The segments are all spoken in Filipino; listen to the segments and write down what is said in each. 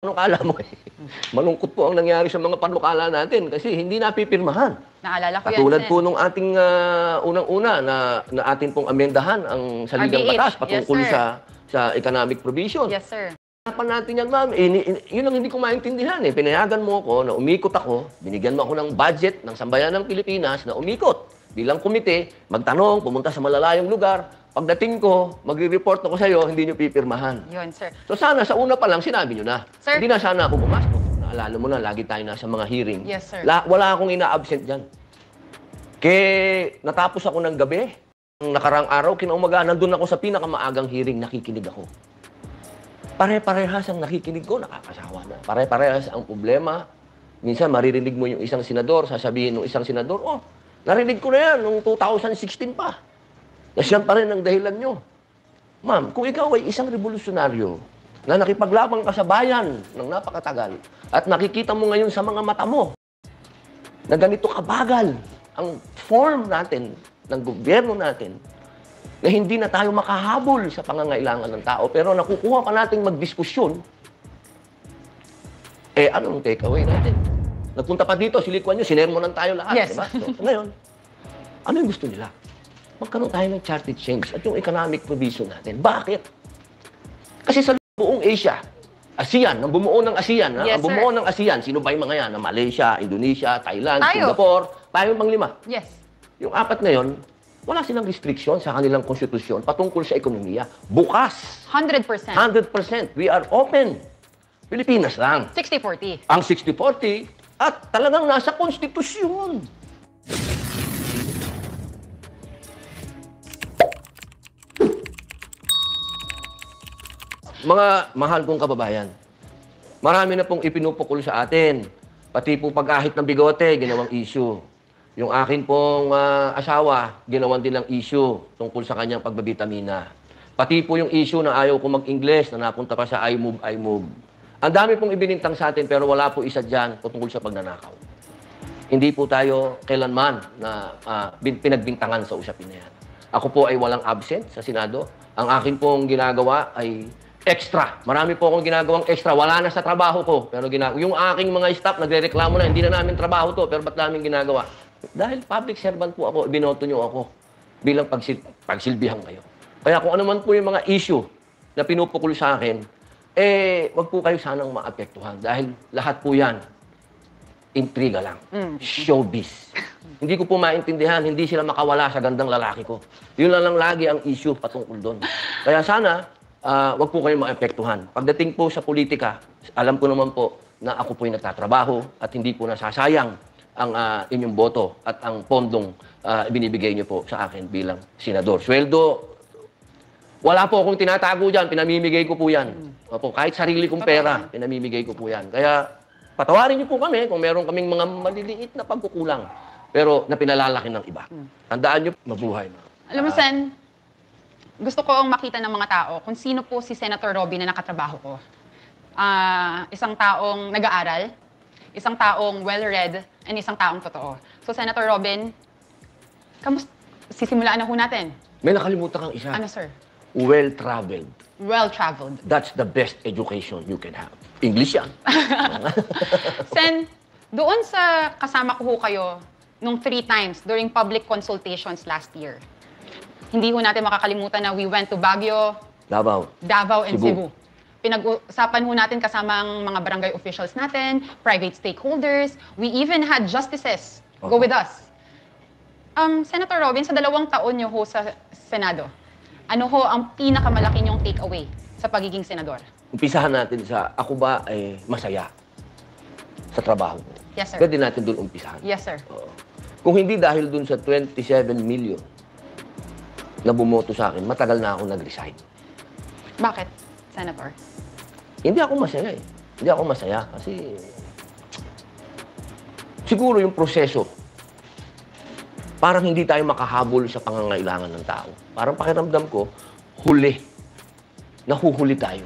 panukala mo eh. Malungkot po ang nangyari sa mga panukala natin kasi hindi napipirmahan. Naalala ko yan, Katulad Sen. po nung ating unang-una na atin pong amendahan ang saligang RBH. batas patungkol Yes, sir. sa economic provision. Yes, sir. Hanapan natin yan, ma'am. Yun ang hindi ko maintindihan eh. Pinayagan mo ako na umikot ako, binigyan mo ako ng budget ng Sambayan ng Pilipinas na umikot. Bilang komite, magtanong, pumunta sa malalayong lugar. Pagdating ko, magre-report ako sa iyo, hindi nyo pipirmahan. Yun, sir. So sana sa una pa lang sinabi nyo na. Sir? Hindi na sana ako pumasok. Naalala mo na, lagi tayo nasa mga hearing. Yes, sir. Wala akong ina-absent dyan. Natapos ako ng gabi. Ang nakarang araw, kinaumaga, nandun ako sa pinakamaagang hearing, nakikinig ako. Pare-parehas ang nakikinig ko, nakakasawa na. Pare-parehas ang problema. Minsan, maririnig mo yung isang senador, sasabihin ng isang senador, oh, narinig ko na yan noong 2016 pa. Yan pa rin ang dahilan nyo. Ma'am, kung ikaw ay isang revolusyonaryo na nakipaglaban ka sa bayan ng napakatagal at nakikita mo ngayon sa mga mata mo na ganito kabagal ang form natin, ng gobyerno natin, na hindi na tayo makahabol sa pangangailangan ng tao, pero nakukuha pa nating magdiskusyon, anong takeaway natin? Nagpunta pa dito, silikuan nyo, sinermonan tayo lahat. Yes. Diba? So, ngayon, ano yung gusto nila? Magkaroon tayo ng charter change at yung economic provision natin. Bakit? Kasi sa buong Asia, ASEAN, ang bumuo ng ASEAN, Yes, ang bumuo ng ASEAN, sino ba yung mga yan? Malaysia, Indonesia, Thailand, Tayo. Singapore, tayo pang lima. Yes. Yung apat na yon, wala silang restriction sa kanilang konstitusyon patungkol sa ekonomiya. Bukas. 100%. 100%. We are open. Pilipinas lang. 60-40. Ang 60-40 at talagang nasa konstitusyon. Mga mahal kong kababayan, marami na pong ipinupukol sa atin. Pati po pag-ahit ng bigote, ginawang issue. Yung akin pong asawa, ginawan din ng issue tungkol sa kanyang pagbabitamina. Pati po yung issue na ayaw ko mag-Ingles na napunta pa sa iMove. Ang dami pong ibinintang sa atin pero wala po isa dyan tungkol sa pagnanakaw. Hindi po tayo kailanman na pinagbintangan sa usapin na yan. Ako po ay walang absent sa Senado. Ang akin pong ginagawa ay extra. Marami po akong ginagawang extra. Wala na sa trabaho ko. Pero yung aking mga staff, nagre-reklamo na, hindi na namin trabaho to, pero ba't namin ginagawa? Dahil public servant po ako, binoto nyo ako bilang pagsilbihan kayo. Kaya kung ano man po yung mga issue na pinupukul sa akin, wag po kayo sanang maapektuhan. Dahil lahat po yan, intriga lang. Showbiz. Hindi ko po maintindihan, hindi sila makawala sa gandang lalaki ko. Yun lang lagi ang issue patungkol doon. Kaya sana, wag po kayo maapektuhan. Pagdating po sa politika, alam ko naman po na ako po'y nagtatrabaho at hindi po nasasayang ang inyong boto at ang pondong ibinibigay niyo po sa akin bilang senador. Sweldo, wala po akong tinatago dyan, pinamimigay ko po yan. Opo, kahit sarili kong pera, pinamimigay ko po yan. Kaya patawarin niyo po kami kung meron kaming mga maliliit na pagkukulang, pero na pinalalaki ng iba. Tandaan niyo, mabuhay. Alam mo, Sen, gusto ko ang makita ng mga tao kung sino po si Senator Robin na nakatrabaho ko. Isang taong nag-aaral, isang taong well-read, and isang taong totoo. So, Senator Robin, sisimulaan na ho natin. May nakalimutan kang isa. Ano, sir? Well-traveled. Well-traveled. That's the best education you can have. English yan. Sen, doon sa kasama ko ho kayo nung 3 times during public consultations last year, hindi ho natin makakalimutan na we went to Baguio, Davao, and Cebu. Pinag-usapan ho natin kasama ang mga barangay officials natin, private stakeholders. We even had justices go with us. Senator Robin, sa 2 taon niyo ho sa Senado, ano ho ang pinakamalaki niyong takeaway sa pagiging senador? Umpisahan natin sa ako ba ay masaya sa trabaho ko. Yes, sir. Pwede natin doon umpisahan. Yes, sir. Kung hindi dahil doon sa 27 million na bumoto sa akin, matagal na ako nag-resign. Bakit, Senator? Hindi ako masaya eh. Hindi ako masaya kasi siguro yung proseso, parang hindi tayo makahabol sa pangangailangan ng tao. Parang pakiramdam ko, nahuhuli tayo.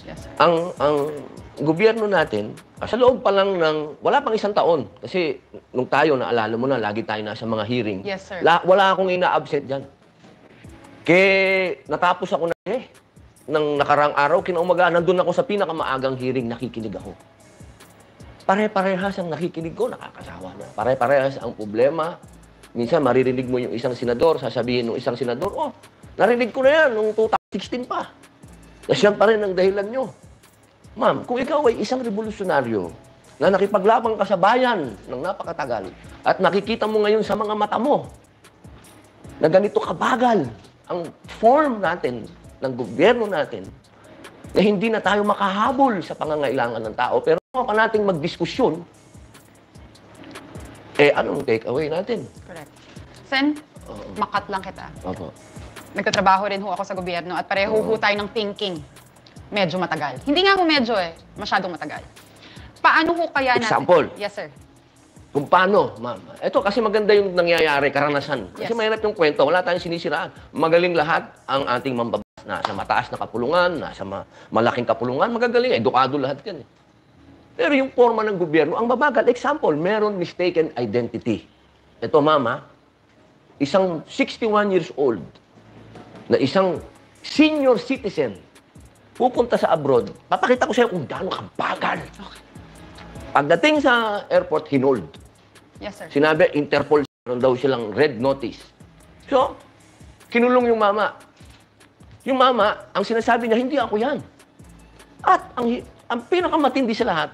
Yes, sir. Ang gobyerno natin, sa loob pa lang ng, wala pang 1 taon. Kasi nung tayo, naalala mo na, lagi tayo nasa mga hearing. Yes, sir. Wala akong ina-absent dyan. Natapos ako na ng nakarang araw, kinaumaga, nandun ako sa pinakamaagang hearing, nakikinig ako. Pare-parehas ang nakikinig ko, nakakasawa na. Pare-parehas ang problema. Minsan, maririnig mo yung isang senador, sasabihin ng isang senador, oh, narinig ko na yan noong 2016 pa. Kasi yan pa rin ang dahilan nyo. Ma'am, kung ikaw ay isang revolusyonaryo na nakipaglabang ka sa bayan ng napakatagal at nakikita mo ngayon sa mga mata mo na ganito kabagal ang form natin ng gobyerno natin, na hindi na tayo makahabol sa pangangailangan ng tao, pero pa nating magdiskusyon, anong take away natin? Correct. Sen, makat lang kita. Opo. Nagtatrabaho rin ho ako sa gobyerno at pareho ho tayo ng thinking. Medyo matagal. Hindi nga ho medyo masyadong matagal. Paano ho kaya natin? Example. Yes, sir. Kung paano, ma'am. Ito kasi maganda yung nangyayari, karanasan. Kasi Yes. mahirap yung kwento, wala tayong sinisiraan. Magaling lahat ang ating mambabas. Nasa mataas na kapulungan, nasa malaking kapulungan, magagaling. Edukado lahat yan. Pero yung forma ng gobyerno, ang mabagal. Example, meron mistaken identity. Ito, mama, isang 61 years old na isang senior citizen pupunta sa abroad, papakita ko sa'yo kung gaano kabagal. Okay. Pagdating sa airport, hinold. Yes, sir. Sinabi, Interpol, meron daw silang red notice. So, kinulong yung mama. Yung mama, ang sinasabi niya, hindi ako yan. At ang pinakamatindi sa lahat,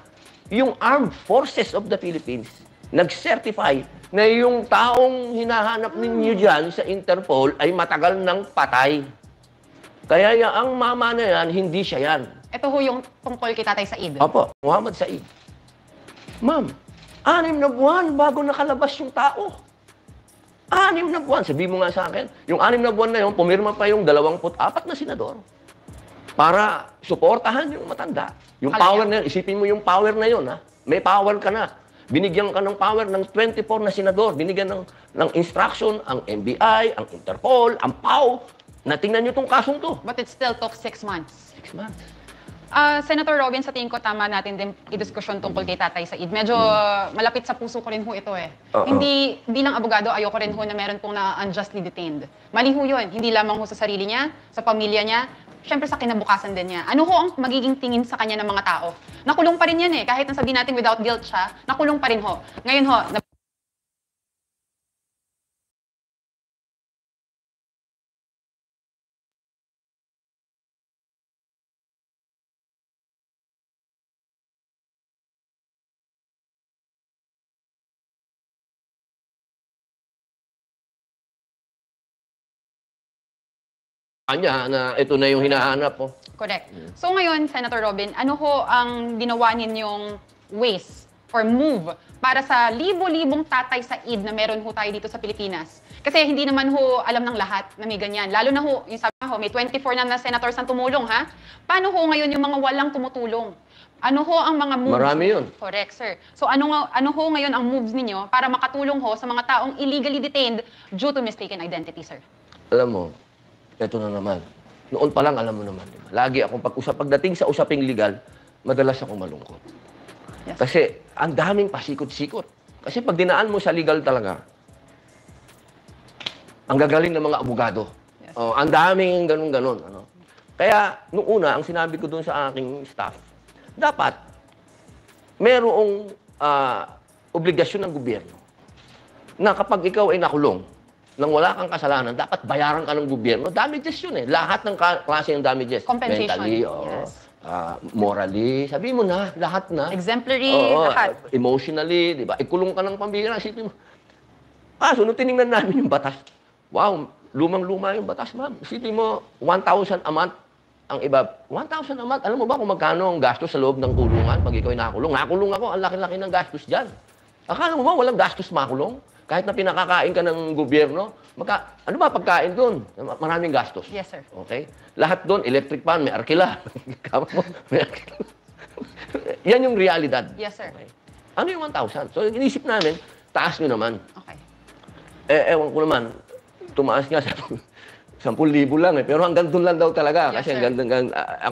yung Armed Forces of the Philippines nag-certify na yung taong hinahanap ninyo dyan sa Interpol ay matagal ng patay. Kaya ang mama na yan, hindi siya yan. Ito ho yung tungkol kay Tatay Said. Opo, Muhammad Said. Ma'am, 6 na buwan bago nakalabas yung tao. 6 na buwan. Sabi mo nga sa akin, yung 6 na buwan na yun, pumirma pa yung 24 na senador para suportahan yung matanda. Yung Kalaya. power na yun, isipin mo yung power na yun, ha? May power ka na. Binigyan ka ng power ng 24 na senador. Binigyan ng instruction ang NBI, ang Interpol, ang PAO, na tingnan nyo itong kasong to. But it still took 6 months. 6 months. Senator Robin, sa tingin ko tama natin din i-diskusyon tungkol kay Tatay Said. Medyo malapit sa puso ko rin ho ito Oo. Hindi bilang abogado, ayoko rin ho na meron pong na unjustly detained. Mali ho yun. Hindi lamang ho sa sarili niya, sa pamilya niya, syempre sa kinabukasan din niya. Ano ho ang magiging tingin sa kanya ng mga tao? Nakulong pa rin yan kahit nasabihin natin without guilt siya, nakulong pa rin ho. Ngayon ho, Kanya na ito na yung hinahanap. Oh. correct. So ngayon, Senator Robin, ano ho ang ginawa ninyong ways or move para sa libo-libong Tatay Said na meron ho tayo dito sa Pilipinas? Kasi hindi naman ho alam ng lahat na may ganyan. Lalo na ho, yung sabi ho, may 24 na senators ang tumulong, ha? Paano ho ngayon yung mga walang tumutulong? Ano ho ang mga moves? Marami yun. Correct, sir. So ano ho ngayon ang moves ninyo para makatulong ho sa mga taong illegally detained due to mistaken identity, sir? Alam mo, ito na naman. Noon pa lang, alam mo naman. Diba? Lagi akong pagdating sa usaping legal, madalas akong malungkot. Yes. Kasi ang daming pasikot-sikot. Kasi pag dinaan mo sa legal talaga, ang gagaling ng mga abogado. Yes. Oh, ang daming ganun-ganun. Ano? Kaya, nung una, ang sinabi ko dun sa aking staff, dapat, merong obligasyon ng gobyerno na kapag ikaw ay nakulong, nang wala kang kasalanan, dapat bayaran ka ng gobyerno. Damages yun Lahat ng klase ng damages. Compensation. Mentally, Yes. Morally, sabi mo na, lahat na. Exemplary, Oo, lahat. Emotionally, di ba? Ikulong ka ng pambira, isipin mo. So nung tinignan namin yung batas, wow, lumang-luma yung batas, ma'am. Isipin mo, 1,000 a month ang iba. 1,000 a month, alam mo ba kung magkano ang gastos sa loob ng kulungan pag ikaw ay nakulong? Nakulong ako, ang laki-laki ng gastos dyan. Akala mo ba walang gastos makulong? Kahit na pinakakain ka ng gobyerno, ano ba pagkain doon? Maraming gastos. Yes, sir. Okay? Lahat doon, electric fan, may arkila. Kama mo, may arkila. Yan yung realidad. Yes, sir. Okay? Ano yung 1,000? So, inisip namin, taas nyo naman. Okay. Ewan ko naman, tumaas nga sa 10,000 lang Pero hanggang doon lang daw talaga. Yes, Kasi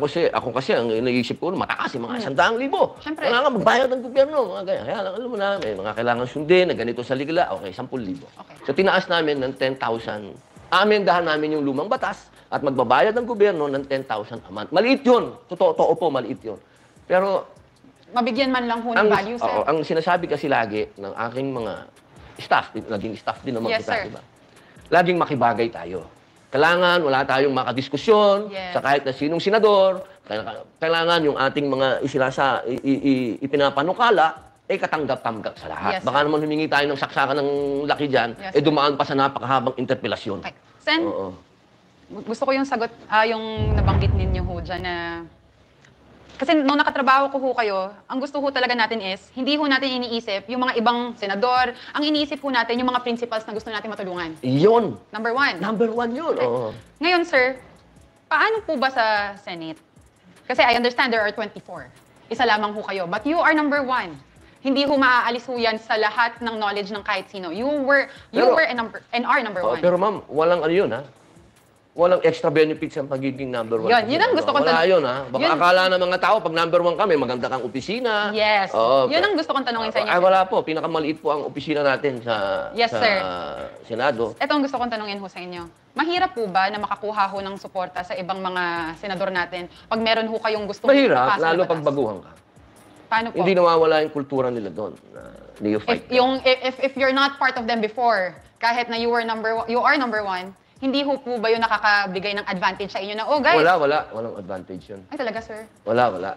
sir. ako kasi, ang naisip ko, matakas yung mga 100,000. Siyempre. Kailangan magbayad ng gobyerno. Mga ganyan. Kaya alam mo na, may mga kailangan sundin, na ganito sa ligla. Okay, 10,000. Okay. So tinaas namin ng 10,000. Amendahan namin yung lumang batas at magbabayad ng gobyerno ng 10,000 a month. Maliit yun. Totoo po, maliit yun. Pero Mabigyan man lang ho ng value, sir. ang sinasabi kasi lagi ng aking mga staff, naging staff din naman Yes, kita, sir. diba? Laging makibagay tayo. Kailangan wala tayong makadiskusyon Yes. sa kahit na sinong senador. Kailangan yung ating mga ipinapanukala katanggap-tanggap sa lahat. Yes, Baka naman humingi tayo ng saksakan ng laki dyan, Yes, sir. dumaan pa sa napakahabang interpelasyon. Okay. Sen, Oo. gusto ko yung sagot, yung nabanggit ninyo ho dyan na... Kasi nung nakatrabaho ko ho kayo, ang gusto ho talaga natin is, hindi ho natin iniisip yung mga ibang senador, ang iniisip ho natin yung mga principals na gusto natin matulungan. Yun. Number one. Number one yun. Oo. Ngayon, sir, paano po ba sa Senate? Kasi I understand there are 24. Isa lamang ho kayo. But you are number one. Hindi ho maaalis ho yan sa lahat ng knowledge ng kahit sino. You were and are number one. Pero ma'am, walang ano yun, ha? Walang extra benefits ang pagiging number one. Yun ang gusto ko Wala tanong- yun, ha? Baka Yun- akala ng mga tao, pag number one kami, maganda kang opisina. Yes. Oo, Yun ang gusto kong tanongin sa inyo, Ay, sir. wala po. Pinakamaliit po ang opisina natin sa, Yes, sa sir. Senado. Ito ang gusto kong tanungin ho sa inyo. Mahirap po ba na makakuha ho ng suporta sa ibang mga senador natin pag meron ho kayong gusto Mahirap, ipasa na lalo batas? pag baguhan ka. Paano po? Hindi nawawala yung kultura nila doon. Na neophyte. If you're not part of them before, kahit na you are number one, hindi ho po ba yun nakakabigay ng advantage sa inyo na, oh guys, Walang advantage yun. ay talaga sir. Wala.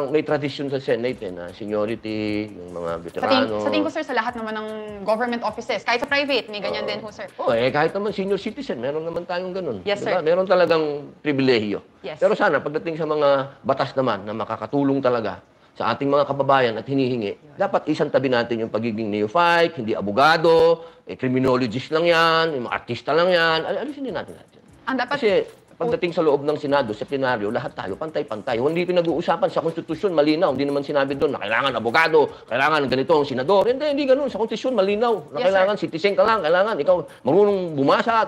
May tradisyon sa Senate na seniority, yung mga veterano. Sa tingin ko sir, sa lahat naman ng government offices, kahit sa private, may ganyan din ho sir. Kahit naman senior citizen, meron naman tayong ganun. Yes, Diba? sir. Meron talagang pribilehiyo. Yes. Pero sana, pagdating sa mga batas naman na makakatulong talaga sa ating mga kababayan at hinihingi, dapat isang tabi natin yung pagiging neophyte, hindi abogado, criminologist lang yan, yung mga artista lang yan. Alisin din natin lahat yan. Ang dapat, Kasi pagdating sa loob ng Senado, sa plenaryo, lahat tayo pantay-pantay. Hindi pinag-uusapan sa konstitusyon, malinaw. Hindi naman sinabi doon na kailangan abogado, kailangan ganito ang senador. Hindi ganun. Sa konstitusyon, malinaw. Na Yes, kailangan citizen ka lang, kailangan ikaw marunong bumasa.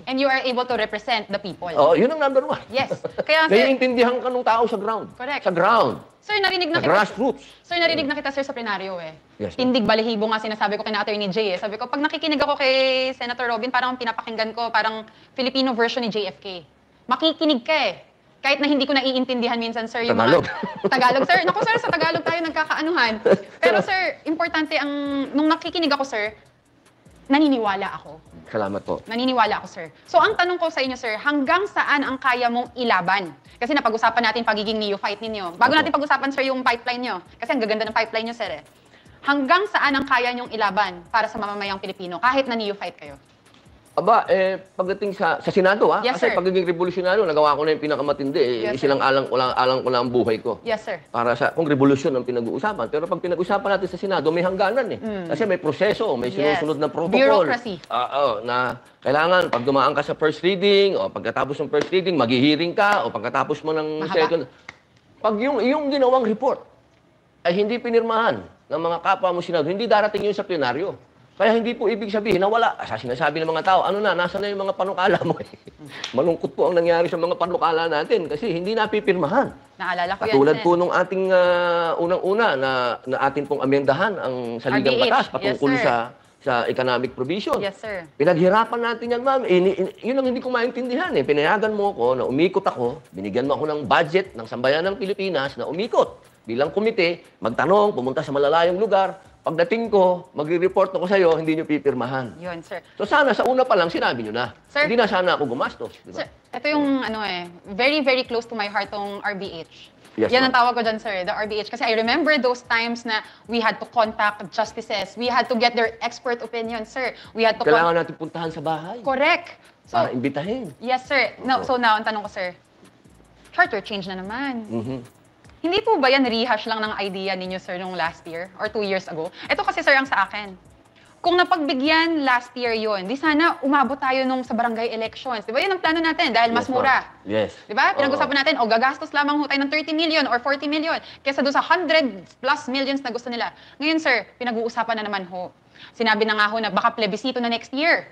and you are able to represent the people. Yun ang number one. Yes. Kaya sir, Naiintindihan ka ng tao sa ground. Correct. Sa ground. sir, narinig Sa na kita. grassroots. Sir, narinig na kita sir sa plenaryo eh. Yes, ma'am. Tindig balahibo nga sinasabi ko kina Attorney Jay eh. Sabi ko, pag nakikinig ako kay Senator Robin, parang pinapakinggan ko, parang Filipino version ni JFK. Makikinig ka eh. Kahit na hindi ko naiintindihan minsan, sir, yung Tagalog. mga... Tagalog, sir. Naku, sir, sa Tagalog tayo nagkakaanuhan. Pero, sir, importante nung nakikinig ako, sir, naniniwala ako. Salamat po. Naniniwala ako, sir. So, ang tanong ko sa inyo, sir, hanggang saan ang kaya mong ilaban? Kasi napag-usapan natin pagiging neophyte ninyo. Bago natin pag-usapan, sir, yung pipeline nyo. Kasi ang gaganda ng pipeline nyo, sir, eh. Hanggang saan ang kaya nyong ilaban para sa mamamayang Pilipino, kahit na neophyte kayo? Pagdating sa Senado, Yes, kasi sir. pagiging revolusyonaryo, nagawa ko na yung pinakamatindi. Yes, Isilang alang ko lang ang buhay ko. Yes, sir. Para kung revolusyon ang pinag-uusapan. Pero pag pinag-usapan natin sa Senado, may hangganan eh. Kasi may proseso, may Yes. sinusunod na protocol. Bureaucracy. Na kailangan, pag dumaan ka sa first reading, o pagkatapos ng first reading, maghihiring ka, o pagkatapos mo ng Mahaba. second. Pag yung ginawang report ay hindi pinirmahan ng mga kapwa mo Senado, hindi darating yun sa plenaryo. Kaya hindi po ibig sabihin na wala. Sa sinasabi ng mga tao, nasa na yung mga panukala mo eh. Malungkot po ang nangyari sa mga panukala natin kasi hindi napipirmahan. Naalala ko yan, Katulad sir. po nung ating unang-una na atin pong amendahan ang saligang RBH. batas patungkol Yes, sir. sa economic provision. Yes, sir. Pinaghirapan natin yan, ma'am. Yun ang hindi ko maintindihan eh. Pinayagan mo ako na umikot ako, binigyan mo ako ng budget ng Sambayan ng Pilipinas na umikot bilang komite, magtanong, pumunta sa malalayong lugar. Pagdating ko, magre-report ako sa'yo, hindi nyo pipirmahan. Yun, sir. So sana sa una pa lang sinabi nyo na. Sir. Hindi na sana ako gumastos. Di ba? Sir, ito yung very, very close to my heart tong RBH. Yes, Yan ang ma'am. tawag ko dyan, sir, the RBH. Kasi I remember those times na we had to contact justices. We had to get their expert opinion, sir. We had to Kailangan natin puntahan sa bahay Correct. So, para imbitahin. yes, sir. No, so now, ang tanong ko, sir, charter change na naman. Mhm. Hindi po ba yan rehash lang ng idea ninyo, sir, nung last year or 2 years ago? Ito kasi, sir, ang sa akin. Kung napagbigyan last year yon, di sana umabot tayo nung sa barangay elections. Di ba yun ang plano natin dahil mas Yes, mura. ma'am. Yes. Di ba? Oo. Pinag-usapan natin, gagastos lamang ho tayo ng 30 million or 40 million kesa doon sa 100 plus millions na gusto nila. Ngayon, sir, pinag-uusapan na naman ho. Sinabi na nga ho na baka plebisito na next year.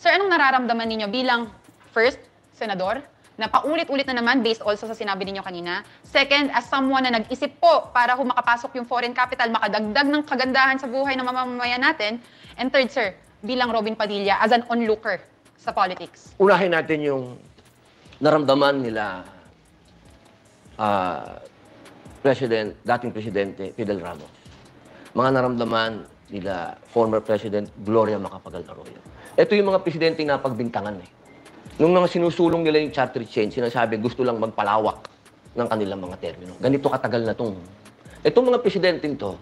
Sir, anong nararamdaman ninyo bilang first, senador, na paulit-ulit na naman based also sa sinabi ninyo kanina. Second, as someone na nag-isip po para makapasok yung foreign capital, makadagdag ng kagandahan sa buhay ng mamamayan natin. And third, sir, bilang Robin Padilla as an onlooker sa politics. Unahin natin yung naramdaman nila dating Presidente Fidel Ramos. Mga naramdaman nila former President Gloria Macapagal Arroyo. Ito yung mga presidente na pagbintangan eh. Nung mga sinusulong nila yung charter change, sinasabi gusto lang magpalawak ng kanilang mga termino. Ganito katagal na itong. Itong mga presidente to,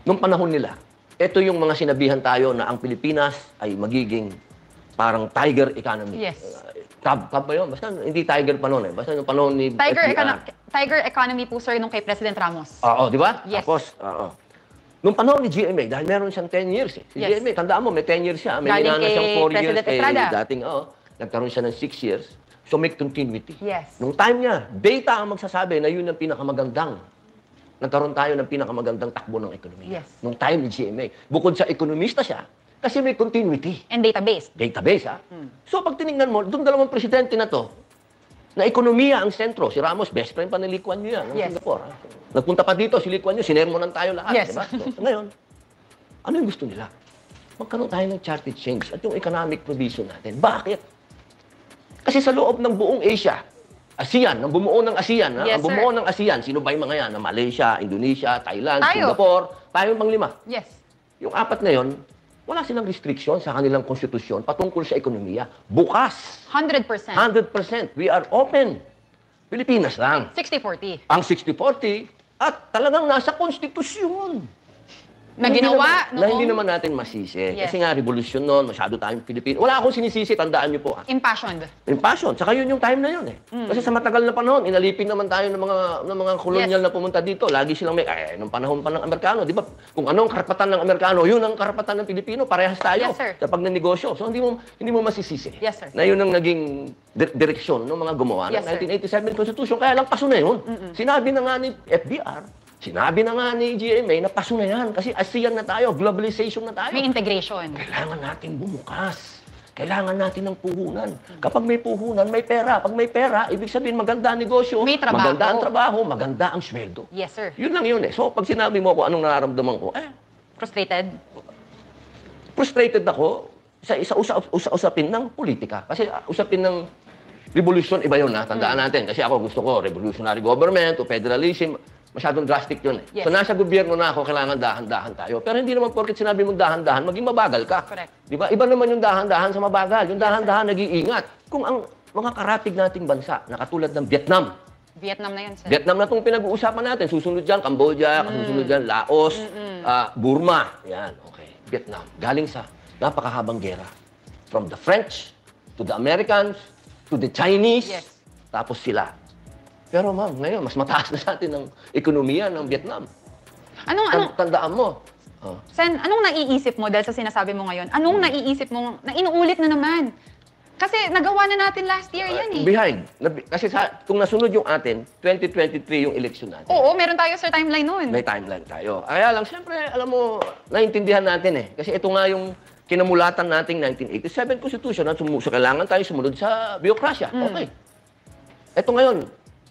nung panahon nila, ito yung mga sinabihan tayo na ang Pilipinas ay magiging parang tiger economy. Yes. Cab ba yun? Basta hindi tiger pa noon eh. Basta yung panahon ni FDR. Tiger economy po, sir, nung kay President Ramos. Oo, di ba? Yes. Tapos, nung panahon ni GMA, dahil meron siyang 10 years eh. Si Yes. GMA, tandaan mo, may 10 years siya. May Galing minana kay siyang 4 years. President Estrada. Dating, nagkaroon siya ng 6 years. So, may continuity. Yes. Nung time niya, data ang magsasabi na yun ang pinakamagandang. Nagkaroon tayo ng pinakamagandang takbo ng ekonomiya. Yes. Nung time ni GMA. Bukod sa ekonomista siya, kasi may continuity. And database. Database, ha? So, pag tinignan mo, doon dalawang presidente na to, na ekonomiya ang sentro. Si Ramos, best friend pa ni Lee Kuan Yew yan, ng Yes. Singapore. Ha? Nagpunta pa dito si Lee Kuan Yew, sinermonan tayo lahat. Yes. Diba? So, ngayon, ano yung gusto nila? Magkaroon tayo ng charter change at yung economic provision natin. Bakit? Kasi sa loob ng buong Asia, ASEAN, ang bumuo ng ASEAN, ha? Yes, Ang bumuo sir. ng ASEAN, sino ba yung mga yan? Na Malaysia, Indonesia, Thailand, Tayo. Singapore, tayo pang 5. Yes. Yung 4 na yon, wala silang restriction sa kanilang konstitusyon patungkol sa ekonomiya. Bukas, 100%. 100%. We are open. Pilipinas lang. 60-40. Ang 60-40 at talagang nasa konstitusyon. Na ginawa na hindi noong naman natin masisi. Yes. Kasi nga, revolusyon noon, masyado tayong Pilipino. Wala akong sinisisi, tandaan niyo po. impassioned. Yung passion. Tsaka yun yung time na yun eh. Kasi sa matagal na panahon, inalipin naman tayo ng mga kolonyal Yes. na pumunta dito. Lagi silang may, nung panahon pa ng Amerikano, di ba? Kung anong karapatan ng Amerikano, yun ang karapatan ng Pilipino. Parehas tayo Yes, sir. sa pagnenegosyo. So hindi mo masisisi. Yes, sir. Na yun ang naging direksyon ng mga gumawa Yes, ng sir. 1987 Constitution. Kaya lang paso na yun. Sinabi na nga ni FDR, sinabi na nga ni GMA na paso na yan. Kasi ASEAN na tayo, globalization na tayo. May integration. Kailangan natin bumukas. Kailangan natin ng puhunan. Kapag may puhunan, may pera. Pag may pera, ibig sabihin maganda ang negosyo, May trabaho. maganda ang trabaho, maganda ang sweldo. Yes, sir. Yun lang yun eh. So pag sinabi mo ako anong nararamdaman ko, Frustrated? frustrated ako sa usapin ng politika. Kasi usapin ng revolution, iba yun ha. Tandaan natin. Kasi ako gusto ko, revolutionary government o federalism. Masyadong drastic yun eh. Yes. So nasa gobyerno na ako, kailangan dahan-dahan tayo. Pero hindi naman porket sinabi mong dahan-dahan, maging mabagal ka. Correct. Di ba? Iba naman yung dahan-dahan sa mabagal. Yung dahan-dahan nag-iingat. Kung ang mga karatig nating bansa, na katulad ng Vietnam, Vietnam na yun, sir. Vietnam na itong pinag-uusapan natin. Susunod dyan, Cambodia, susunod dyan, Laos, Burma. Yan, okay. Vietnam. Galing sa napakahabang gera. From the French, to the Americans, to the Chinese, Yes. tapos sila. Pero ma'am, ngayon, mas mataas na sa atin ang ekonomiya ng Vietnam. Anong, Tandaan mo. Sen, anong naiisip mo dahil sa sinasabi mo ngayon? Anong naiisip mo na inuulit na naman? Kasi nagawa na natin last year yan eh. Behind. Kasi kung nasunod yung atin, 2023 yung election natin. Oo, meron tayo sa timeline nun. May timeline tayo. Kaya lang, siyempre, alam mo, naiintindihan natin eh. Kasi ito nga yung kinamulatan nating 1987 Constitution na kailangan tayo sumunod sa bureaucracia. Okay. Ito ngayon,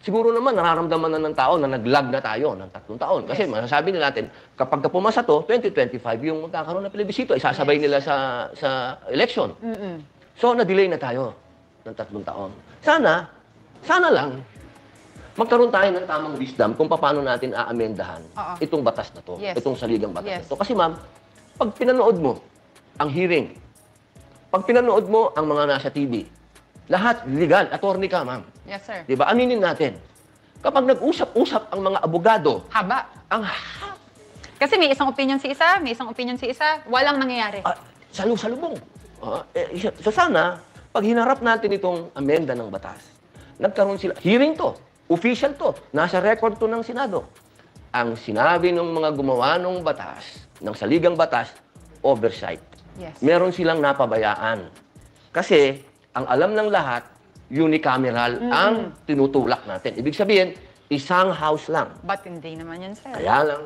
siguro naman nararamdaman na ng tao na nag-lag na tayo ng 3 taon. Kasi masasabi nila natin, kapag pumasa to, 2025 yung magkakaroon ng plebisito, isasabay nila sa election. So, na-delay na tayo ng 3 taon. Sana lang, magkaroon tayo ng tamang wisdom kung paano natin aamendahan Oo. itong batas na to, Yes. itong saligang batas Yes. na to. Kasi ma'am, pag pinanood mo ang hearing, pag pinanood mo ang mga nasa TV, lahat legal, attorney ka ma'am. Yes, sir. Di ba? Aminin natin. Kapag nag-usap-usap ang mga abogado, Haba. ang Kasi may isang opinion si isa, may isang opinion si isa, walang nangyayari. salu-salubong. So sana, pag hinarap natin itong amenda ng batas, nagkaroon sila, hearing to, official to, nasa record to ng Senado. Ang sinabi ng mga gumawa ng batas, ng saligang batas, oversight. Yes. Meron silang napabayaan. Kasi, ang alam ng lahat, unicameral ang tinutulak natin. Ibig sabihin, isang house lang. But hindi naman yan, sir. Kaya lang,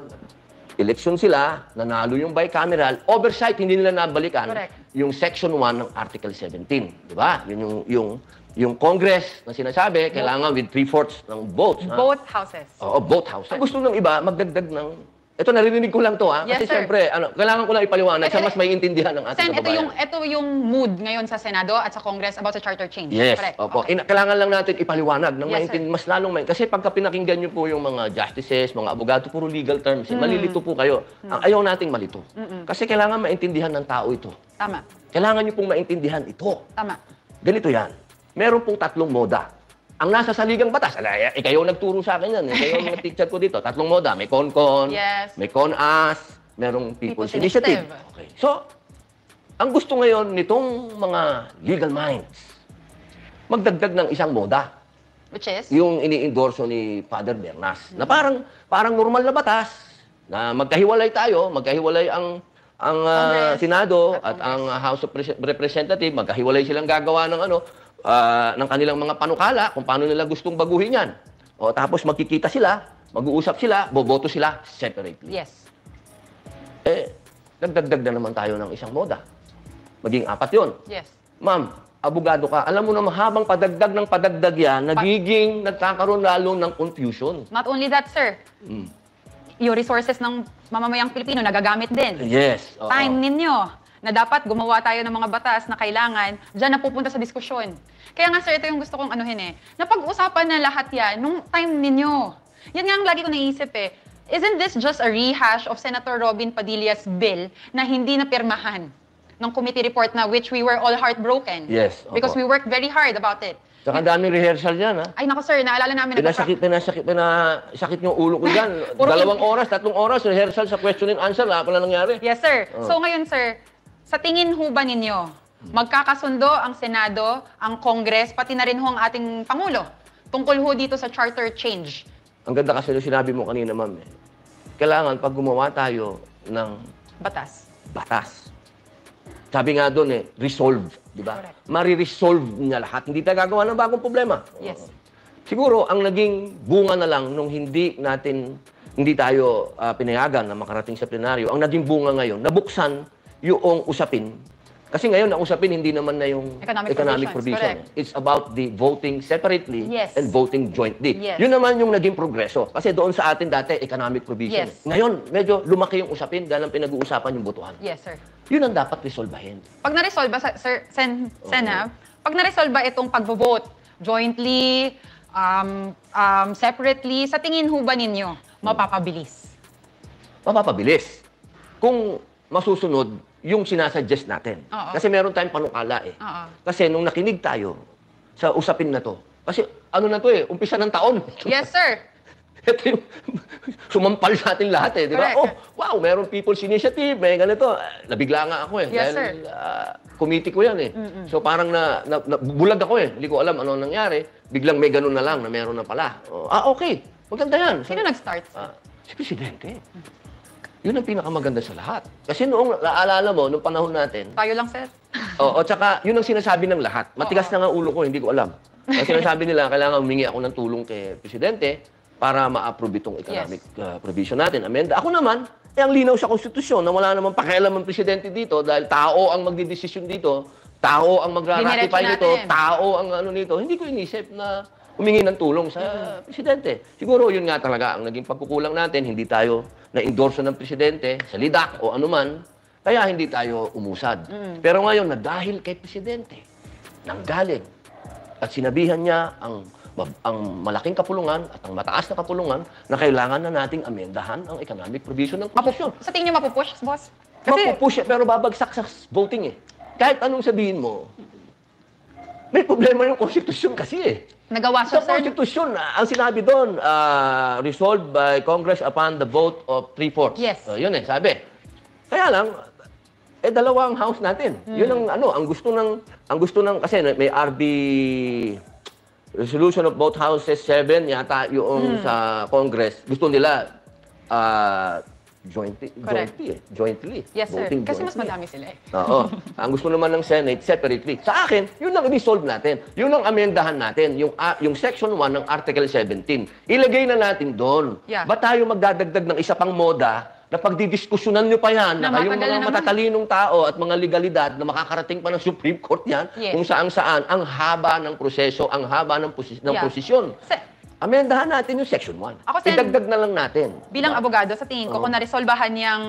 eleksyon sila, nanalo yung bicameral, oversight, hindi nila nabalikan Correct. yung Section 1 ng Article 17. Di ba? Yun yung Congress na sinasabi, kailangan with 3/4 ng votes. ha? Both houses. Oo, both houses. Gusto ng iba, magdagdag ng Ito, naririnig ko lang to, ha? Yes, Kasi sir. siyempre, kailangan ko lang ipaliwanag sa Eh, mas may intindihan ng ating Sen, kababayan. ito yung mood ngayon sa Senado at sa Congress about sa charter change. Yes, Correct. opo. Okay. Kailangan lang natin ipaliwanag ng Yes, sir. mas lalong kasi pagka pinakinggan niyo po yung mga justices, mga abogado, puro legal terms, malilito po kayo. Ang ayaw nating malito. Kasi kailangan maintindihan ng tao ito. Tama. Kailangan niyo pong maintindihan ito. Tama. Ganito yan. Meron pong tatlong moda. Ang nasa saligang batas, kayo nagturo sa akin yan. Kayo ang teacher ko dito. Tatlong moda. May CONCON, Yes. may CONAS, merong People's People's Initiative. Initiative. Okay. So, ang gusto ngayon nitong mga legal minds, magdagdag ng isang moda. Which is? Yung ini-endorso ni Father Bernas. Na parang normal na batas, na magkahiwalay tayo, magkahiwalay ang Congress Senado at at ang House of Representatives, magkahiwalay silang gagawa ng ng kanilang mga panukala kung paano nila gustong baguhin yan. O tapos magkikita sila, mag-uusap sila, boboto sila separately. Yes. Nagdagdag na naman tayo ng isang moda. Maging apat yun. Yes. Ma'am, abogado ka, alam mo na habang padagdag ng padagdag yan, nagkakaroon lalo ng confusion. Not only that, sir. Yung resources ng mamamayang Pilipino nagagamit din. Yes. oo. Time ninyo na dapat gumawa tayo ng mga batas na kailangan, dyan napupunta sa diskusyon. Kaya nga, sir, ito yung gusto kong anuhin Napag-usapan na lahat yan nung time ninyo. Yan nga ang lagi ko naisip Isn't this just a rehash of Senator Robin Padilla's bill na hindi napirmahan ng committee report na which we were all heartbroken? Yes, opo. Because we worked very hard about it. Tsaka daming rehearsal yan, ha? Ay, nako, sir, naalala namin. Pinasakit yung ulo ko dyan. Puro 2 oras, 3 oras, rehearsal sa question and answer, wala pala nangyari. Yes, sir. So ngayon, sir, sa tingin ho ba ninyo, magkakasundo ang Senado, ang Congress, pati na rin ho ang ating Pangulo tungkol ho dito sa charter change? Ang ganda kasi nung sinabi mo kanina, ma'am, kailangan pag gumawa tayo ng Batas. batas. Sabi nga doon resolve, di ba? Correct. Mari-resolve niya lahat. Hindi tayo gagawa ng bagong problema. Yes. Siguro, ang naging bunga na lang nung hindi tayo pinayagan na makarating sa plenaryo, ang naging bunga ngayon, nabuksan yung usapin. Kasi ngayon, ang usapin hindi naman na yung Economic provisions, correct. It's about the voting separately Yes. and voting jointly. Yes. Yun naman yung naging progreso. Kasi doon sa atin dati, economic provision. Yes. Ngayon, medyo lumaki yung usapin dahil ang pinag-uusapan yung botohan. Yes, sir. Yun ang dapat resolbahin. Pag na-resolve ba, sir, pag na-resolve ba itong pag-vote jointly, separately, sa tingin ho ba ninyo, mapapabilis? Mapapabilis. Kung masusunod yung sinasuggest natin. Oo. Kasi meron tayong panukala Oo. Kasi nung nakinig tayo sa usapin na to, kasi ano na to umpisa ng taon. Yes, sir. Ito yung sumampal sa atin lahat di ba? Correct. Oh, wow, meron People's Initiative, may ganito. Nabigla nga ako Yes, dahil committee ko yan So parang bulag ako Hindi ko alam ano nangyari. Biglang may ganun na lang na meron na pala. Okay. Maganda yan. Sino nag-start? Si Presidente. Yun ang pinakamaganda sa lahat. Kasi noong, naalala mo, nung panahon natin, Tayo lang, sir. tsaka yun ang sinasabi ng lahat. Matigas na nga ulo ko, hindi ko alam. Ang sinasabi nila, kailangan humingi ako ng tulong kay Presidente para ma-approve itong economic provision natin. Amenda. Ako naman, ang linaw sa konstitusyon na wala namang pakialam ang Presidente dito dahil tao ang magdidesisyon dito, tao ang magra-ratify Diniretso nito, natin. tao ang ano nito. Hindi ko inisip na humingi ng tulong sa Presidente. Siguro yun nga talaga ang naging pagkukulang natin. Hindi tayo na-endorso ng Presidente sa LIDAC o anuman, kaya hindi tayo umusad. Pero ngayon, na dahil kay Presidente, nanggaling at sinabihan niya ang malaking kapulungan at ang mataas na kapulungan na kailangan na nating amendahan ang economic provision ng Konstitusyon. Sa tingin niyo mapupush, boss? Mapupush pero babagsak sa voting Kahit anong sabihin mo, may problema yung Konstitusyon kasi nagawa Sa siya, sir. Konstitusyon, ang sinabi doon, resolved by Congress upon the vote of 3/4. Yes. Yun sabi. Kaya lang, dalawang house natin. Yun ang gusto ng kasi may RB resolution of both houses 7 yata yung sa Congress. Gusto nila jointly. Yes, sir. Voting Kasi mas jointly. madami sila Oo. Ang gusto naman ng Senate, separately. Sa akin, yun ang resolve natin. Yun ang amendahan natin. Yung Section 1 ng Article 17. Ilagay na natin doon. Yeah. Ba't tayo magdadagdag ng isa pang moda na pagdidiskusyonan nyo pa yan, Na na kayong matagal mga naman. matatalinong tao at mga legalidad na makakarating pa ng Supreme Court yan, Yes. kung saan-saan, ang haba ng proseso, ang haba ng Yeah. posisyon. amendahan natin yung Section 1. Ako, Sen, Idagdag na lang natin. Bilang Diba? abogado, sa tingin ko, kung naresolbahan yung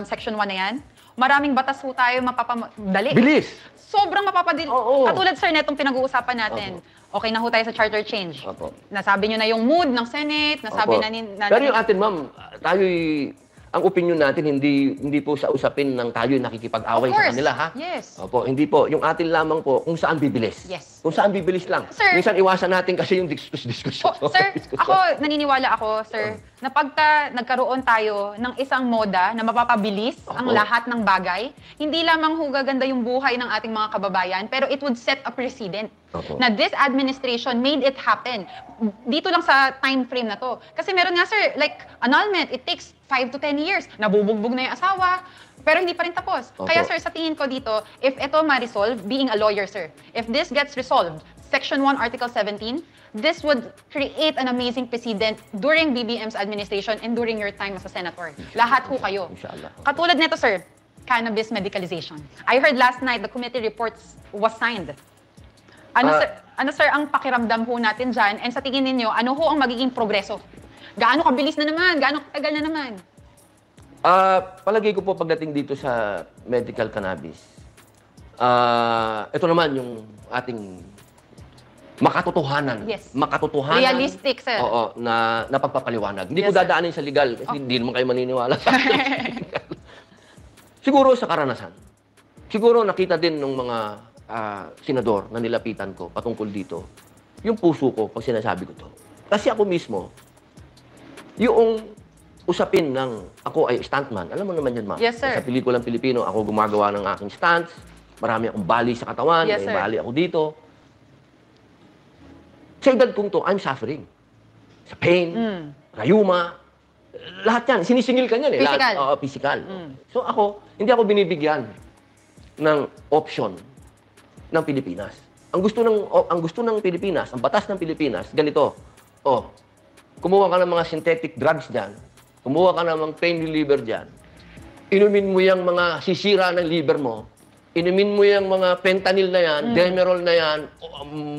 Section 1 na yan, maraming batas po tayo mapapadali. Bilis! Sobrang mapapadali. Oo. Katulad, sir, netong pinag-uusapan natin. Okay na ho tayo sa charter change. Opo. Nasabi nyo na yung mood ng Senate, nasabi Opo. na natin. Pero yung atin, ma'am, tayo'y, ang opinion natin, hindi po sa usapin ng tayo'y nakikipag-away Of course. sa kanila, ha? Yes. Opo, hindi po. Yung atin lamang po, kung saan bibilis. Yes. Kung saan bibilis lang. Sir. Minsan iwasan natin kasi yung discussion. Sir, ako, naniniwala ako, sir, na pagka nagkaroon tayo ng isang moda na mapapabilis ang Opo. lahat ng bagay, hindi lamang ho gaganda yung buhay ng ating mga kababayan, pero it would set a precedent. Opo. Na this administration made it happen. Dito lang sa time frame na to. Kasi meron nga, sir, like, annulment, it takes 5 to 10 years. Nabubugbog na yung asawa, pero hindi pa rin tapos. Opo. Kaya, sir, sa tingin ko dito, if ito ma-resolve, being a lawyer, sir, if this gets resolved, Section 1, Article 17, this would create an amazing precedent during BBM's administration and during your time as a senator. Lahat ho kayo. Inshallah. Katulad nito, sir, cannabis medicalization. I heard last night the committee reports was signed. Ano, sir, ang pakiramdam ho natin dyan? And sa tingin ninyo, ano ho ang magiging progreso? Gaano kabilis na naman? Gaano katagal na naman? Palagay ko po pagdating dito sa medical cannabis, ito naman yung ating makatotohanan. Yes. Makatotohanan. Realistic, sir. Oo, na napagpapaliwanag. Hindi Yes, ko sir. dadaanin sa legal kasi hindi naman kayo maniniwala sa Siguro sa karanasan. Siguro nakita din ng mga senador na nilapitan ko patungkol dito. Yung puso ko pag sinasabi ko to. Kasi ako mismo, yung usapin ng ako ay stuntman. Alam mo naman yan, ma'am. Yes, sir. Sa pelikulang Pilipino, ako gumagawa ng aking stunts. Marami akong bali sa katawan. Yes, may sir. bali ako dito. Sa edad kong to, I'm suffering. Sa pain, rayuma, lahat yan. Sinisingil ka niyan eh. Physical. Lahat, physical. So ako, hindi ako binibigyan ng option ng Pilipinas. Ang gusto ng Pilipinas, ang batas ng Pilipinas, ganito. Kumuha ka ng mga synthetic drugs diyan. Kumuha ka ng mga pain reliever diyan. Inumin mo yung mga sisira ng liver mo. Inumin mo yung mga fentanyl na yan, Demerol na yan,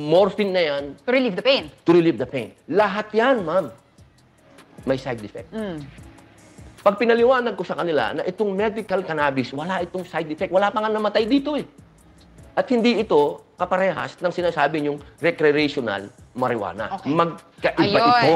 morphine na yan, To relieve the pain. to relieve the pain. Lahat yan, ma'am, may side effect. Pag pinaliwanag ko sa kanila na itong medical cannabis, wala itong side effect. Wala pa nga namatay dito eh. At hindi ito kaparehas ng sinasabi niyong recreational marijuana. Okay. Magkaiba ito.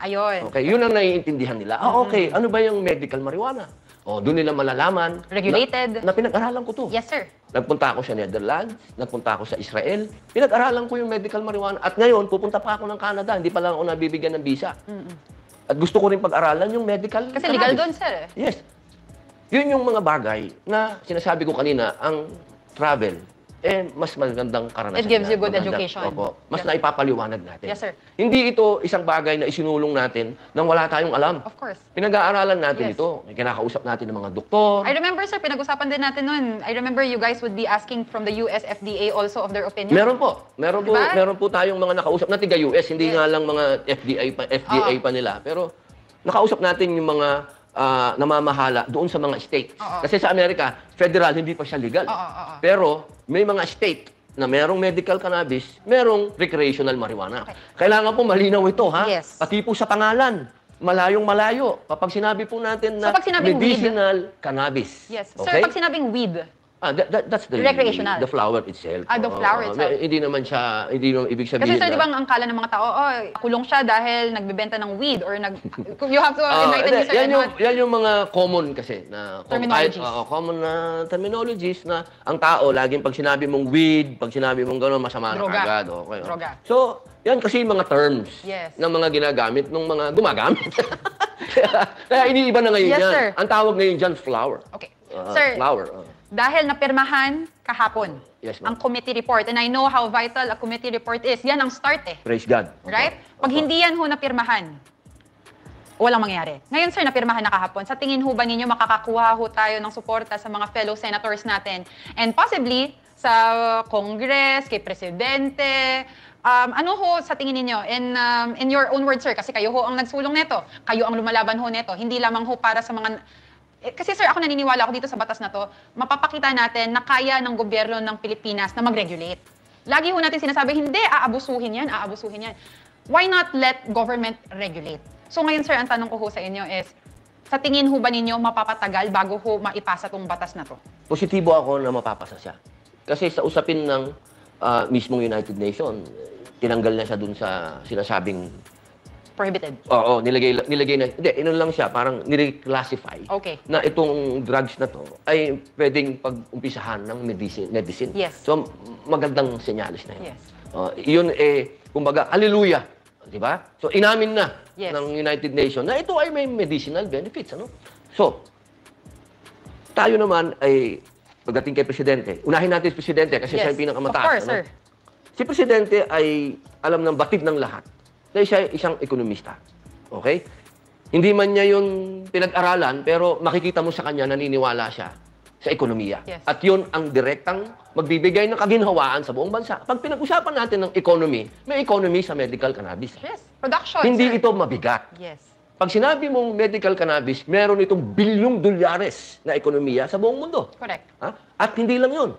Ayun. Okay, yun ang naiintindihan nila. Okay, ano ba yung medical marijuana? Doon nila malalaman. Regulated. Na pinag-aralan ko to. Yes, sir. Nagpunta ako sa Netherlands, nagpunta ako sa Israel. Pinag-aralan ko yung medical marijuana. At ngayon, pupunta pa ako ng Canada. Hindi pa lang ako nabibigyan ng visa. At gusto ko rin pag-aralan yung medical Kasi legal cannabis. doon, sir. Yes. Yun yung mga bagay na sinasabi ko kanina, ang travel, mas magandang karanasan. It gives you good Maganda. education. Opo. Mas Yes. naipapaliwanag natin. Yes, sir. Hindi ito isang bagay na isinulong natin nang wala tayong alam. Of course. Pinag-aaralan natin Yes. ito. May kinakausap natin ng mga doktor. I remember, sir, pinag-usapan din natin noon. I remember you guys would be asking from the US FDA also of their opinion. Meron po. Diba? Meron po tayong mga nakausap na tiga-US. Hindi nga lang mga FDA pa nila. Pero nakausap natin yung mga namamahala doon sa mga states. Oo. Kasi sa Amerika, federal, hindi pa siya legal. Oo. Pero may mga state na merong medical cannabis, merong recreational marijuana. Okay. Kailangan po malinaw ito, ha? Yes. Pati po sa pangalan. Malayong malayo. Kapag sinabi po natin na So, pag sinabing medicinal cannabis. Yes. Sir, Okay? pag sinabing weed, That's the Recreational. the flower itself. The flower itself. Hindi naman ibig sabihin kasi sir, na- di ba ang akala ng mga tao, kulong siya dahil nagbebenta ng weed or you have to enlighten me, sir. yan yung mga common kasi na Terminologies. common na terminologies na ang tao laging pag sinabi mong weed, pag sinabi mong gano'n masama na Droga. agad. Okay. Droga. So, yan kasi yung mga terms Yes. ng mga ginagamit ng mga gumagamit. kaya iniiba na ngayon Yes, yan. sir. Ang tawag ngayon dyan, flower. Okay. Sir, Flower. dahil napirmahan kahapon Yes, ma'am. ang committee report, and I know how vital a committee report is, yan ang start eh. Praise God. Right? Opo. Pag hindi yan ho napirmahan, walang mangyari. Ngayon, sir, napirmahan na kahapon. Sa tingin ho ba ninyo makakakuha ho tayo ng suporta sa mga fellow senators natin? And possibly, sa Congress, kay Presidente, ano ho sa tingin ninyo? In your own words, sir, kasi kayo ho ang nagsulong neto. Kayo ang lumalaban ho neto. Hindi lamang ho para sa mga... Kasi sir, ako naniniwala ako dito sa batas na to, mapapakita natin na kaya ng gobyerno ng Pilipinas na mag-regulate. Lagi ho natin sinasabi, hindi, aabusuhin yan, aabusuhin yan. why not let government regulate? So ngayon, sir, ang tanong ko ho sa inyo is, sa tingin ho ba ninyo mapapatagal bago ho maipasa tong batas na to? Positibo ako na mapapasa siya. Kasi sa usapin ng mismong United Nations, tinanggal na siya dun sa sinasabing, Prohibited. oo, nilagay na, hindi, ino lang siya, parang nire-classify Okay. na itong drugs na to ay pwedeng pag-umpisahan ng medicine. Yes. So, magandang senyalis na yun. Yes. Yun kumbaga, hallelujah. Di ba? So, inamin na Yes. ng United Nations na ito ay may medicinal benefits. Ano? So, tayo naman ay, pagdating kay Presidente, unahin natin si Presidente kasi siya yung pinakamataas. Of course, ano? sir. Si Presidente ay alam ng batid ng lahat dahil siya ay isang ekonomista. Okay? Hindi man niya yung pinag-aralan, pero makikita mo sa kanya naniniwala siya sa ekonomiya. Yes. At yun ang direktang magbibigay ng kaginhawaan sa buong bansa. Pag pinag-usapan natin ng economy, may economy sa medical cannabis. Yes. Production, Hindi sir. ito mabigat. Yes. Pag sinabi mong medical cannabis, meron itong bilyong dolyares na ekonomiya sa buong mundo. Correct. Ha? At hindi lang yun.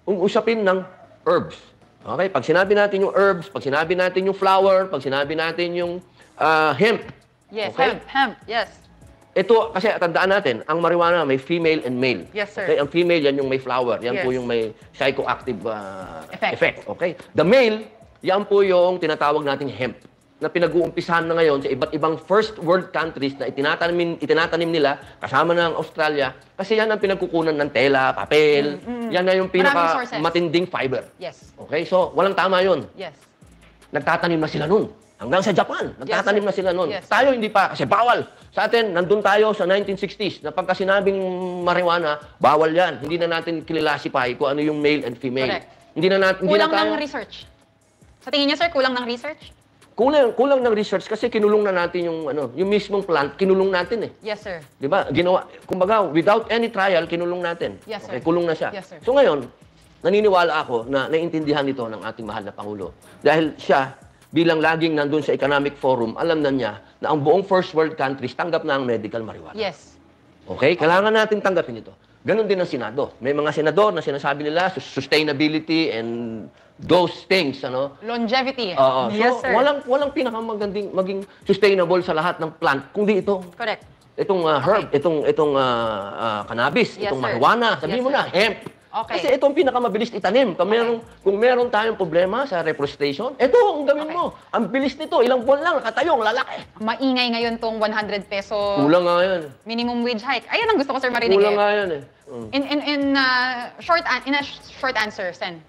Usapin ng herbs. Okay? Pag sinabi natin yung herbs, pag sinabi natin yung flower, pag sinabi natin yung hemp. Yes, Okay? hemp. Yes. Ito, kasi tandaan natin, ang marijuana may female and male. Yes, sir. Okay? Ang female, yan yung may flower. Yan po Yes. yung may psychoactive Effect. effect. Okay? The male, yan po yung tinatawag nating hemp na pinag-uumpisahan na ngayon sa iba't ibang first world countries na itinatanim nila kasama ng Australia kasi yan ang pinagkukunan ng tela, papel. Yan na yung Maraming sources. matinding fiber. Yes. Okay? So, walang tama yun. Yes. Nagtatanim na sila nun. Hanggang sa Japan, nagtatanim sir. na sila nun. Yes, sir. Tayo hindi pa, kasi bawal. Sa atin, nandun tayo sa 1960s, na pagka sinabing marijuana, bawal yan. Hindi na natin kilasify kung ano yung male and female. Correct. Hindi na natin, hindi Kulang na tayo, ng research. Sa tingin niyo, sir, kulang ng research? kulang ng research kasi kinulong na natin yung mismong plant, kinulong natin eh. Yes, sir. Di ba? Ginawa, kumbaga, without any trial, kinulong natin. Yes, sir. Okay, kulong na siya. Yes, sir. So ngayon, naniniwala ako na naiintindihan ito ng ating mahal na Pangulo. Dahil siya, bilang laging nandun sa Economic Forum, alam na niya na ang buong first world countries tanggap na ang medical marijuana. Yes. Okay? Kailangan natin tanggapin ito. Ganon din ang Senado. May mga senador na sinasabi nila sustainability and those things, ano? Longevity. Oo. So, Yes, sir. walang pinakamaganding maging sustainable sa lahat ng plant, kundi ito. Correct. Itong herb, itong cannabis, Yes, itong sir. marijuana, sabihin Yes, mo sir. na, hemp. Okay. Kasi itong pinakamabilis itanim. Kung meron tayong problema sa reforestation, ito ang gawin Okay. mo. Ang bilis nito, ilang buwan lang, nakatayo, ang lalaki. Maingay ngayon tong 100 peso Kulang nga yan. minimum wage hike. Ayan ang gusto ko, sir, marinig Kulang eh. nga yan eh. In a short answer, Sen.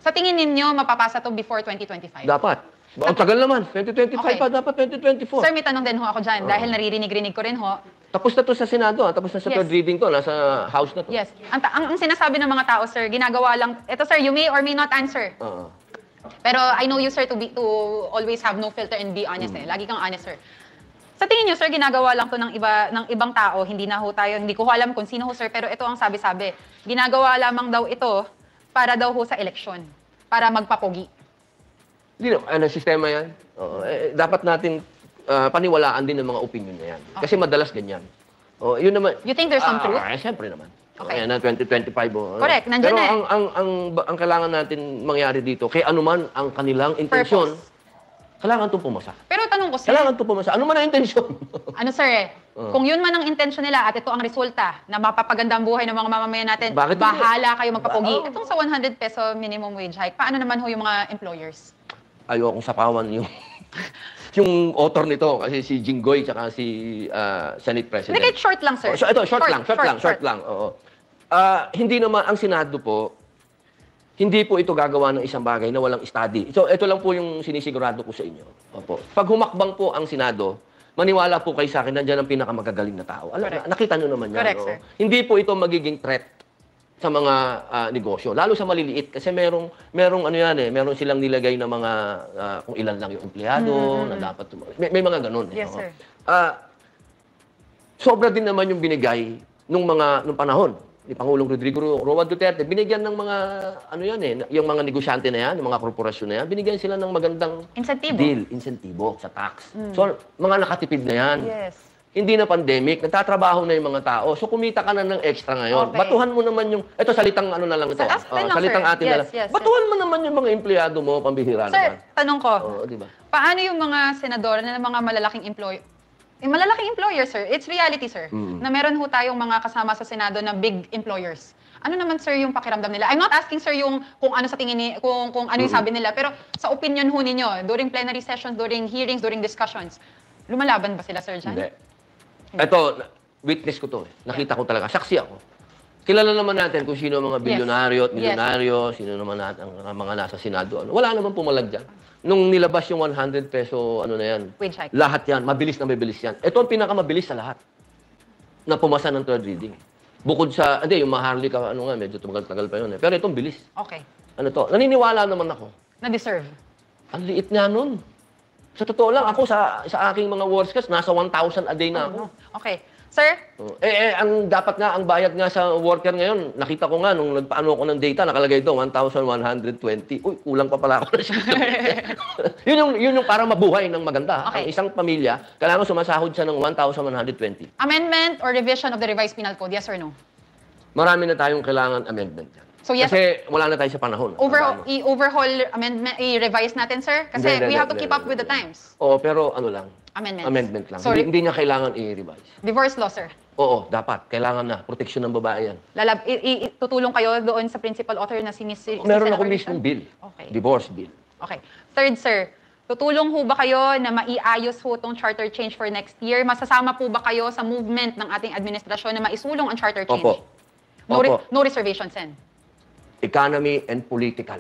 Sa tingin ninyo, mapapasa to before 2025? Dapat. Ang tagal naman. 2025 Okay. pa, dapat 2024. Sir, may tanong din ho ako dyan. Dahil naririnig-rinig ko rin ho. Tapos na to sa Senado, tapos na sa Yes. third reading to, nasa House na to. Yes. Ang sinasabi ng mga tao, sir, ginagawa lang... Ito, sir, you may or may not answer. Oo. Pero I know you, sir, to always have no filter and be honest eh. Lagi kang honest, sir. Sa tingin niyo, sir, ginagawa lang to ng ibang tao. Hindi ko ho alam kung sino ho, sir, pero ito ang sabi-sabi. Ginagawa lamang daw ito para daw ho sa eleksyon. Para magpapogi. Hindi na, sistema yan. Oo. Dapat natin paniwalaan din ng mga opinion na yan. Kasi madalas ganyan. Yun naman. You think there's some truth? Siyempre naman. Okay. Ayan na, 2025. Correct, nandyan Pero na eh. ang kailangan natin mangyari dito, kaya anuman ang kanilang intensyon, kailangan itong pumasa. Pero tanong ko, sir, Kailangan itong pumasa. Ano man ang intensyon? ano, sir, kung yun man ang intensyon nila at ito ang resulta na mapapaganda ang buhay ng mga mamamayan natin, Bakit hindi? bahala kayo magpapogi. Oo. Itong sa 100 peso minimum wage hike, paano naman ho yung mga employers? Ayokong sapawan yung yung author nito kasi si Jinggoy tsaka si Senate President. Hindi, kahit short lang, sir. So, ito, short lang. Oo. Hindi naman ang Senado po, hindi po ito gagawa ng isang bagay na walang study. So, ito lang po yung sinisigurado ko sa inyo. Opo. Pag humakbang po ang Senado, maniwala po kayo sa akin, nandiyan ang pinakamagagaling na tao. Correct. Nakita nyo naman yan. Correct, no? sir. Hindi po ito magiging threat sa mga negosyo, lalo sa maliliit kasi merong ano yan eh, meron silang nilagay na mga kung ilan lang yung empleyado na dapat may mga ganun eh. Yes, sir. Sobra din naman yung binigay nung panahon ni Pangulong Rodrigo Roa Duterte. Binigyan ng mga ano yan eh, yung mga negosyante na yan, yung mga korporasyon na yan, binigyan sila ng magandang Insentibo. deal, insentibo sa tax. So mga nakatipid na yan. Yes. hindi na pandemic, nagtatrabaho na yung mga tao. So kumita ka na ng extra ngayon. Okay. Batuhan mo naman yung, ito salitang ano na lang ito. Explain lang, Salitang sir. atin na Yes, lang. yes, Batuhan mo naman yung mga empleyado mo, pambihira Sir, naman. tanong ko, Oo, di ba? paano yung mga senador na mga malalaking malalaking employer, sir? It's reality, sir. Na meron ho tayong mga kasama sa Senado na big employers. Ano naman, sir, yung pakiramdam nila? I'm not asking, sir, yung kung ano sa tingin ni, kung ano yung sabi nila, pero sa opinion ho ninyo, during plenary sessions, during hearings, during discussions, lumalaban ba sila, sir, dyan? Hindi. Ito, witness ko to. Nakita ko talaga. Saksi ako. Kilala naman natin kung sino ang mga bilyonaryo at milyonaryo, sino naman natin ang mga nasa Senado. Ano. Wala naman pumalag dyan. Nung nilabas yung 100 peso, ano na yan, Wage hike. lahat yan, mabilis na mabilis yan. Ito ang pinakamabilis sa lahat na pumasa ng third reading. Bukod sa, hindi, yung maharli ka, ano nga, medyo tumagal-tagal pa yun eh. Pero itong bilis. Okay. Ano to? Naniniwala naman ako. Na-deserve. Ang liit nga nun. Sa totoo lang, ako sa aking mga workers, nasa 1,000 a day na ako. Okay. Sir, Ang dapat nga, ang bayad nga sa worker ngayon, nakita ko nga, nung nagpaano ko ng data, nakalagay doon, 1,120. Uy, kulang pa pala ako. yun yung para mabuhay ng maganda. Okay. Ang isang pamilya, kailangan sumasahod siya ng 1,120. amendment or revision of the revised penal code, yes or no? Marami na tayong kailangan amendment yan. So, yes. Kasi wala na tayo sa panahon. I-overhaul, amendment, i-revise natin, sir? Kasi Hindi, we have to hindi, keep up hindi, with the hindi. times. Oo, pero ano lang. Amendment lang. Sorry. Hindi niya kailangan i-revise. Divorce law, sir. Oo, dapat. Kailangan na. Proteksyon ng babae yan. Tutulong kayo doon sa principal author na si Meron ako Senator mismong bill. Okay. Divorce bill. Okay. Third, sir, tutulong ho ba kayo na maiayos ho itong charter change for next year? Masasama po ba kayo sa movement ng ating administrasyon na maisulong ang charter change? Opo. Opo. No reservations, sen. Economy and political.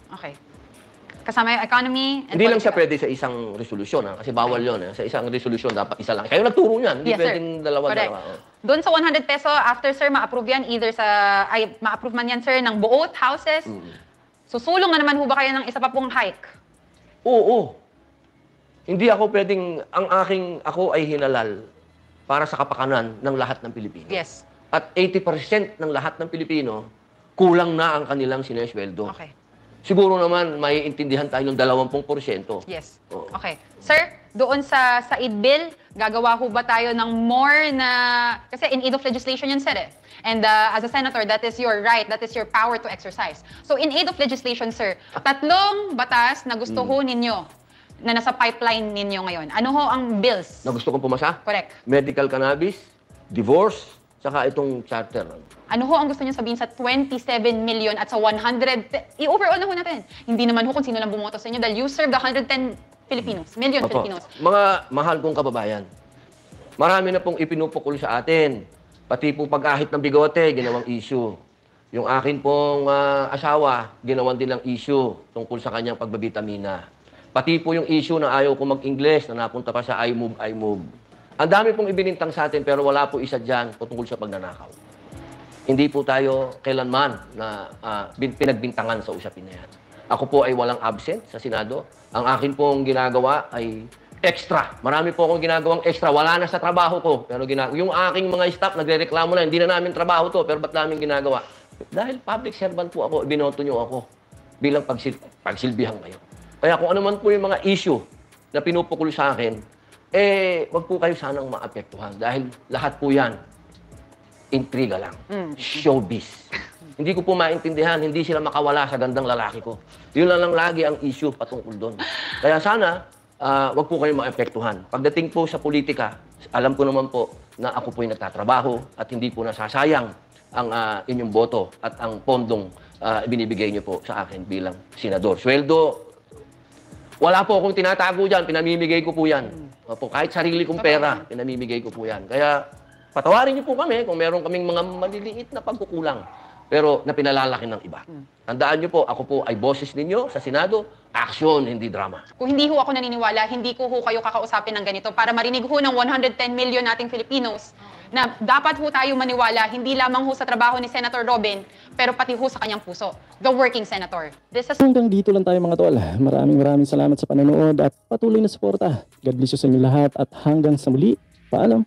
Okay. Kasama yung economy and Hindi lang siya political. pwede sa isang resolusyon, kasi bawal yun. Sa isang resolusyon, dapat isa lang. Kayo nagturo niyan, hindi Yes, sir. pwedeng dalawa-dalawa. Correct. Doon sa 100 peso, after, sir, ma-approve yan, either ma-approve man yan, sir, ng both houses. Susulong na naman ho ba kayo ng isa pa pong hike? Oo. Hindi ako pwedeng, ako ay hinalal para sa kapakanan ng lahat ng Pilipino. Yes. At 80% ng lahat ng Pilipino, kulang na ang kanilang sinesweldo. Okay. Siguro naman, maiintindihan tayo ng 20%. Yes. Oo. Okay. Sir, doon sa Eid Bill, gagawa ho ba tayo ng more na... Kasi in aid of legislation yan, sir, eh. And as a senator, that is your right, that is your power to exercise. So in aid of legislation, sir, 3 batas na gusto ho ninyo na nasa pipeline ninyo ngayon. Ano ho ang bills? Na gusto kong pumasa? Correct. Medical cannabis, divorce, saka itong charter. Ano ho ang gusto niyo sabihin sa 27 million at sa 100... I-overall na ho natin. Hindi naman ho kung sino lang bumoto sa inyo dahil you serve the 110 Filipinos, million Opo. Filipinos. Mga mahal kong kababayan, marami na pong ipinupukol sa atin. Pati po pag-ahit ng bigote, ginawang issue. Yung akin pong asawa, ginawan din ng issue tungkol sa kanyang pagbabitamina. Pati po yung issue na ayaw ko mag-Ingles na napunta pa sa I move. Ang dami pong ibinintang sa atin pero wala po isa dyan tungkol sa pagnanakaw. Hindi po tayo kailanman na pinagbintangan sa usapin na yan. Ako po ay walang absent sa Senado. Ang akin pong ginagawa ay extra. Marami po akong ginagawang extra. Wala na sa trabaho ko. Pero yung aking mga staff nagrereklamo na, hindi na namin trabaho to, pero ba't namin ginagawa? Dahil public servant po ako, binoto nyo ako bilang pagsilbihan kayo. Kaya kung ano man po yung mga issue na pinupukul sa akin, wag po kayo sanang maapektuhan. Dahil lahat po yan, intriga lang. Showbiz. Hindi ko po maintindihan, hindi sila makawala sa gandang lalaki ko. Yun lang lagi ang issue patungkol doon. Kaya sana, wag po kayo maapektuhan. Pagdating po sa politika, alam ko naman po na ako po yung nagtatrabaho at hindi po nasasayang ang inyong boto at ang pondong binibigay niyo po sa akin bilang senador. Sweldo, wala po akong tinatago dyan, pinamimigay ko po yan. Opo, kahit sarili kong pera, pinamimigay ko po yan. Kaya patawarin niyo po kami kung meron kaming mga maliliit na pagkukulang. Pero na pinalalaki ng iba. Tandaan niyo po, ako po ay boses ninyo sa Senado, action, hindi drama. Kung hindi ho ako naniniwala, hindi ko ho kayo kakausapin ng ganito para marinig ho ng 110 million nating Filipinos na dapat ho tayo maniwala hindi lamang ho sa trabaho ni Senator Robin, pero pati ho sa kanyang puso, the working senator. This is... Hanggang dito lang tayo mga tol. Maraming salamat sa panonood at patuloy na suporta. God bless you sa inyo lahat at hanggang sa muli. Paalam.